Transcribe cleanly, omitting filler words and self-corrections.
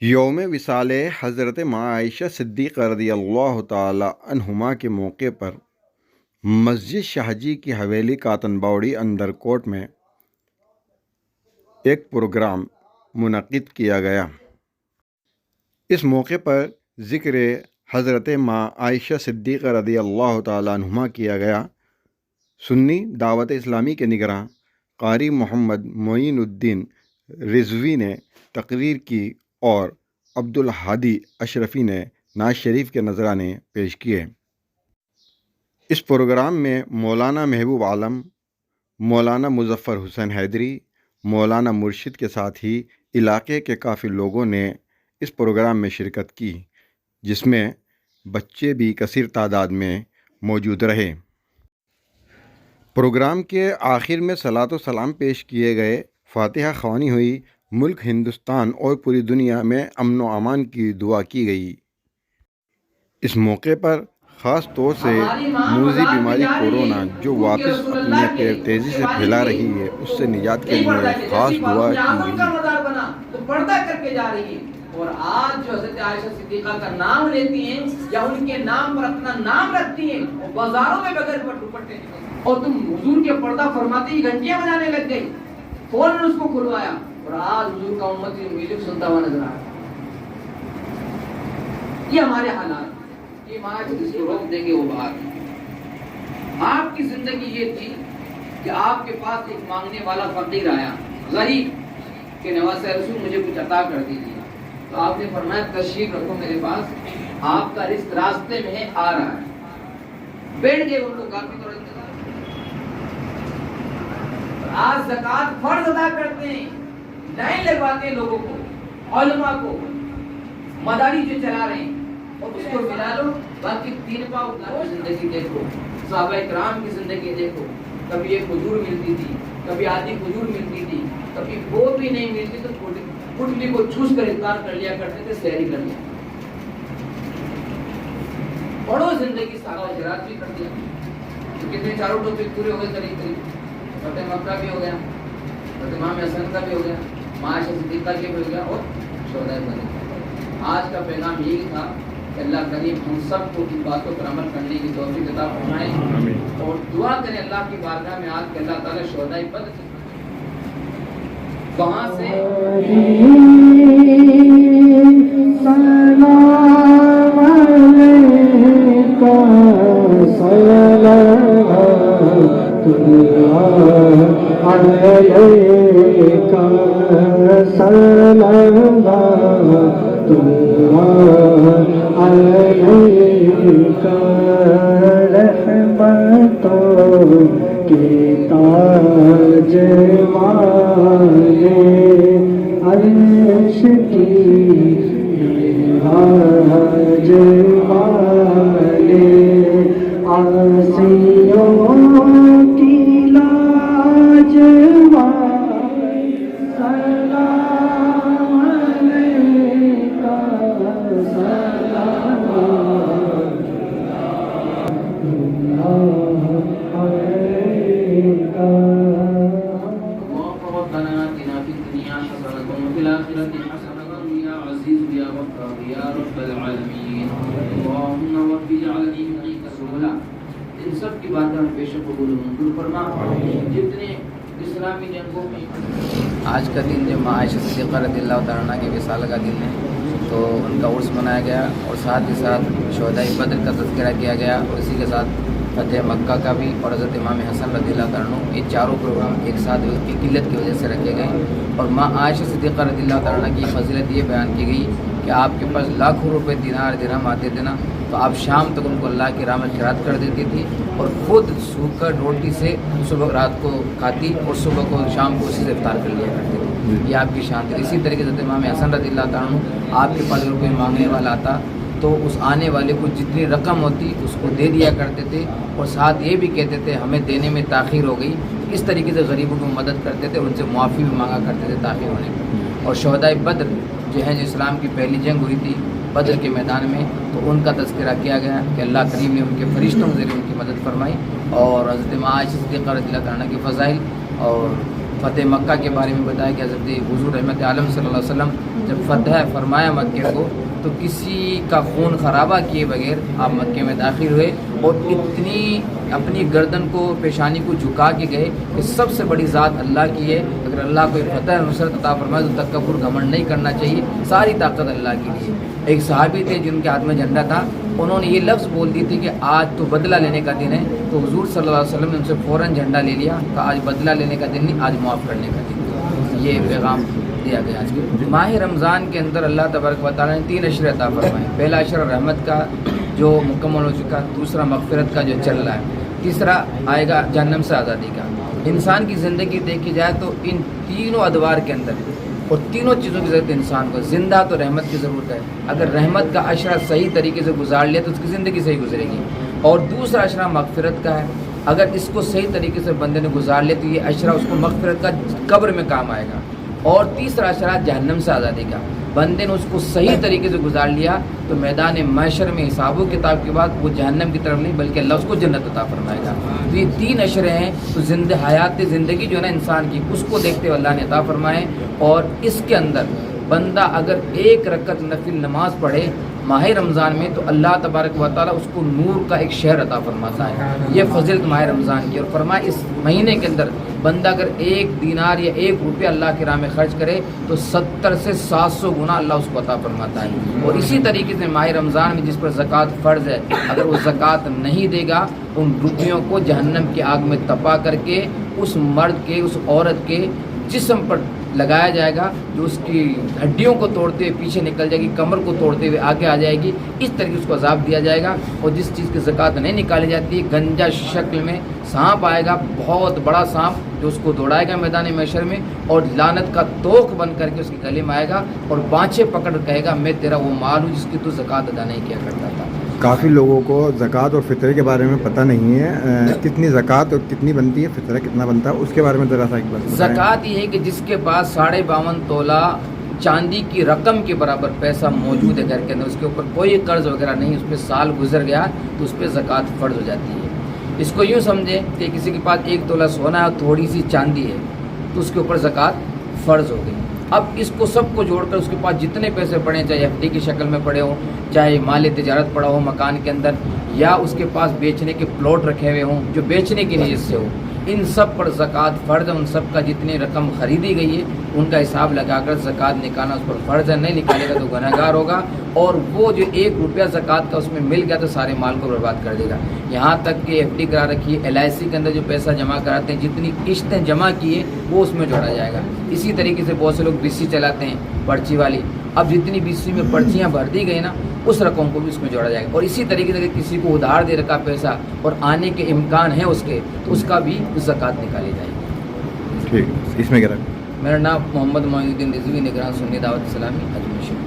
یوم وصال حضرت ماں عائشہ صدیقہ رضی اللہ تعالی عنہما کے موقع پر مسجد شاہ جی کی حویلی کاتن باوڑی اندر کوٹ میں ایک پروگرام منعقد کیا گیا۔ اس موقع پر ذکر حضرت ماں عائشہ صدیقہ رضی اللہ تعالی عنہما کیا گیا۔ سنی دعوت اسلامی کے نگراں قاری محمد معین الدین رضوی نے تقریر کی اور عبدالہادی اشرفی نے نعت شریف کے نذرانے پیش کیے۔ اس پروگرام میں مولانا محبوب عالم، مولانا مظفر حسین حیدری، مولانا مرشد کے ساتھ ہی علاقے کے کافی لوگوں نے اس پروگرام میں شرکت کی، جس میں بچے بھی کثیر تعداد میں موجود رہے۔ پروگرام کے آخر میں صلاۃ و سلام پیش کیے گئے، فاتحہ خوانی ہوئی، ملک ہندوستان اور پوری دنیا میں امن و امان کی دعا کی گئی۔ اس موقع پر خاص طور سے موذی بیماری کورونا جو واپس اپنے پیر تیزی سے پھیلا رہی ہے، اس سے نجات کے لیے خاص دعا کی گئی۔ اور آج جو حضرت عائشہ صدیقہ کا نام لیتی ہیں یا ان کے نام پر اپنا نام رکھتی ہیں، اور بازاروں میں بغیر دوپٹے اور تم حضور کے پردہ فرماتے ہی گھنٹیاں بجانے لگ گئی، فوراً اس کو کھلوایا، اور آج حضور کا امت میوزک سنتا ہوا نظر آ رہا ہے۔ یہ ہمارے حالات، یہ ماں جس کو روک دیں گے وہ بات۔ آپ کی زندگی یہ تھی کہ آپ کے پاس ایک مانگنے والا فقیر آیا، غریب کہ نواسہ رسول مجھے کچھ عطا کر دیجیے، تو آپ نے فرمایا تشریف رکھو میرے پاس، آپ کا رزق راستے میں ہے، آ رہا ہے۔ بیٹھ گئے ان لوگ، آپ کی طرح انتظار۔ آج زکوٰۃ فرض ادا کرتے ہیں، لائن لگواتے ہیں لوگوں کو، علماء کو، مداری جو چلا رہے ہیں، اور اس کو ملا لو۔ باقی تین پاؤ کی زندگی دیکھو، صحابہ کرام کی زندگی دیکھو، کبھی ایک کھجور ملتی تھی، کبھی آدھی کھجور ملتی تھی، کبھی وہ بھی نہیں ملتی تو پٹلی کو چوس کر افطار کر لیا کرتے تھے، سحری کر لیا۔ پڑھو زندگی صحابہ حجرات بھی کر دیا، تو کتنے چاروں ٹاپک پورے ہو گئے قریب قریب۔ فتح مکہ بھی ہو گیا، فتح امام حسن کا بھی ہو گیا، ماں عائشہ صدیقہ کے بھی ہو گیا، اور شہداء بدر۔ آج کا پیغام یہی تھا کہ اللہ کریم ہم سب کو ان باتوں پر عمل کرنے کی توفیق عطا فرمائے، اور دعا کریں اللہ کی بارگاہ میں آج کہ اللہ تعالیٰ شہداء بدر وہاں سے ان سب کی باتیں ہم پیش قبول منظور فرما۔ جتنے اسلامی جنگوں میں آج کا دن جو ماں عائشہ صدیقہ رضی اللہ تعالیٰ عنہ کے وصال کا دن ہے، تو ان کا عرس منایا گیا، اور ساتھ ہی ساتھ شہداء بدر کا تذکرہ کیا گیا، اور اسی کے ساتھ فتح مکہ کا بھی، اور حضرت امام حسن رضی اللہ تعالیٰ عنہ۔ یہ چاروں پروگرام ایک ساتھ وقت کی قلت کی وجہ سے رکھے گئے، اور ماں عائشہ صدیقہ رضی اللہ تعالیٰ عنہ کی فضیلت یہ بیان کی گئی کہ آپ کے پاس لاکھوں روپے دینار درہم آتے تھے نا، تو آپ شام تک ان کو اللہ کی راہ میں خیرات کر دیتی تھی، اور خود سوکھ کر روٹی سے صبح رات کو کھاتی، اور صبح کو شام کو اسی سے افطار کر لیا کرتی تھی۔ یہ آپ کی شان تھی۔ اسی طریقے سے امام حسن رضی اللہ تعالیٰ عنہ، آپ کے پاس اگر کوئی مانگنے والا آتا تو اس آنے والے کو جتنی رقم ہوتی اس کو دے دیا کرتے تھے، اور ساتھ یہ بھی کہتے تھے ہمیں دینے میں تاخیر ہو گئی۔ اس طریقے سے غریبوں کی مدد کرتے تھے، ان سے معافی بھی مانگا کرتے تھے تاخیر ہونے پر۔ اور شہداء بدر جو ہیں، جو اسلام کی پہلی جنگ ہوئی تھی بدر کے میدان میں، تو ان کا تذکرہ کیا گیا کہ اللہ کریم نے ان کے فرشتوں کے ذریعے ان کی مدد فرمائی، اور حضرت ماں عائشہ صدیقہ رضی اللہ عنہ کے فضائل اور فتح مکہ کے بارے میں بتایا کہ حضرت حضور رحمت عالم صلی اللہ علیہ وسلم جب جب فتح فرمایا مکے کو تو کسی کا خون خرابہ کیے بغیر آپ مکے میں داخل ہوئے اور اتنی اپنی گردن کو پیشانی کو جھکا کے گئے کہ سب سے بڑی ذات اللہ کی ہے. اگر اللہ کو فتح نصرت عطا فرمائے تو تکبر گھمنڈ نہیں کرنا چاہیے, ساری طاقت اللہ کی لیے. ایک صحابی تھے جن کے ہاتھ میں جھنڈا تھا, انہوں نے یہ لفظ بول دی تھی کہ آج تو بدلہ لینے کا دن ہے, تو حضور صلی اللہ علیہ وسلم نے ان سے فوراً جھنڈا لے لیا کہ آج بدلہ لینے کا دن نہیں, آج معاف کرنے کا دن. یہ پیغام دیا گیا آج کے ماہ رمضان کے اندر. اللہ تبارک و تعالیٰ نے 3 عشرے عطا فرمائے. پہلا عشرہ رحمت کا جو مکمل ہو چکا, دوسرا مغفرت کا جو چل رہا ہے, تیسرا آئے گا جہنم سے آزادی کا. انسان کی زندگی دیکھی جائے تو ان تینوں ادوار کے اندر اور تینوں چیزوں کی ضرورت انسان کو. زندہ تو رحمت کی ضرورت ہے, اگر رحمت کا عشرہ صحیح طریقے سے گزار لیا تو اس کی زندگی صحیح گزرے گی. اور دوسرا عشرہ مغفرت کا ہے, اگر اس کو صحیح طریقے سے بندے نے گزار لیا تو یہ عشرہ اس کو مغفرت کا قبر میں کام آئے گا. اور تیسرا عشرہ جہنم سے آزادی کا, بندے نے اس کو صحیح طریقے سے گزار لیا تو میدان محشر میں حساب و کتاب کے بعد وہ جہنم کی طرف نہیں بلکہ اللہ اس کو جنت عطا فرمائے گا. تو یہ 3 عشرے ہیں. تو حیات زندگی جو ہے نا انسان کی, اس کو دیکھتے ہوئے اللہ نے عطا فرمائے. اور اس کے اندر بندہ اگر 1 رکعت نفل نماز پڑھے ماہ رمضان میں تو اللہ تبارک و تعالیٰ اس کو نور کا ایک شہر عطا فرماتا ہے. یہ فضیلت ماہ رمضان کی. اور فرمایا اس مہینے کے اندر بندہ اگر 1 دینار یا 1 روپیہ اللہ کی راہ میں خرچ کرے تو 70 سے 700 گنا اللہ اس کو عطا فرماتا ہے. اور اسی طریقے سے ماہ رمضان میں جس پر زکوٰۃ فرض ہے, اگر وہ زکوٰۃ نہیں دے گا ان روپیوں کو جہنم کی آگ میں تپا کر کے اس مرد کے, اس عورت کے جسم پر لگایا جائے گا, جو اس کی ہڈیوں کو توڑتے ہوئے پیچھے نکل جائے گی, کمر کو توڑتے ہوئے آگے آ جائے گی. اس طریقے اس کو عذاب دیا جائے گا. اور جس چیز کی زکوٰۃ نہیں نکالی جاتی, گنجا شکل میں سانپ آئے گا, بہت بڑا سانپ جو اس کو دوڑائے گا میدان محشر میں, اور لعنت کا توق بن کر کے اس کے گلے میں آئے گا اور بانچھے پکڑ کہے گا میں تیرا وہ مال ہوں جس کی تو زکوٰۃ ادا نہیں کیا کرتا تھا. کافی لوگوں کو زکوٰۃ اور فطرے کے بارے میں پتہ نہیں ہے. کتنی زکوٰۃ اور کتنی بنتی ہے, فطرہ کتنا بنتا ہے, اس کے بارے میں ذرا سا ایک بات بتائیں. زکوٰۃ یہ ہے کہ جس کے پاس 52.5 تولہ چاندی کی رقم کے برابر پیسہ موجود ہے گھر کے اندر, اس کے اوپر کوئی قرض وغیرہ نہیں, اس پہ سال گزر گیا تو اس پہ زکوٰۃ فرض ہو جاتی ہے. اس کو یوں سمجھیں کہ کسی کے پاس 1 تولہ سونا ہے اور تھوڑی سی چاندی ہے تو اس کے اوپر زکوٰۃ فرض ہو گئی. اب اس کو سب کو جوڑ کر اس کے پاس جتنے پیسے پڑے, چاہے FD کی شکل میں پڑے ہوں, چاہے مال تجارت پڑا ہو مکان کے اندر, یا اس کے پاس بیچنے کے پلاٹ رکھے ہوئے ہوں جو بیچنے کی نیت سے ہو, ان سب پر زکوٰۃ فرض ہے. ان سب کا جتنی رقم خریدی گئی ہے ان کا حساب لگا کر زکوٰۃ نکالنا اس پر فرض ہے. نہیں نکالے گا تو گنہگار ہوگا. اور وہ جو 1 روپیہ زکوٰۃ کا اس میں مل گیا تو سارے مال کو برباد کر دے گا. یہاں تک کہ FD کرا رکھی ہے, LIC کے اندر جو پیسہ جمع کراتے ہیں, جتنی قسطیں جمع کی ہے وہ اس میں جوڑا جائے گا. اسی طریقے سے بہت سے لوگ BC چلاتے ہیں پرچی والی, اب جتنی BC میں پرچیاں بھر دی گئی نا اس رقم کو بھی اس میں جوڑا جائے گا. اور اسی طریقے سے اگر کسی کو ادھار دے رکھا پیسہ اور آنے کے امکان ہے اس کے, تو اس کا بھی زکوٰۃ نکالی جائے گی. ٹھیک, اس میں کیا رہا. میرا نام محمد معین الدین رضوی, نگران سنی دعوت اسلامی اجمیر.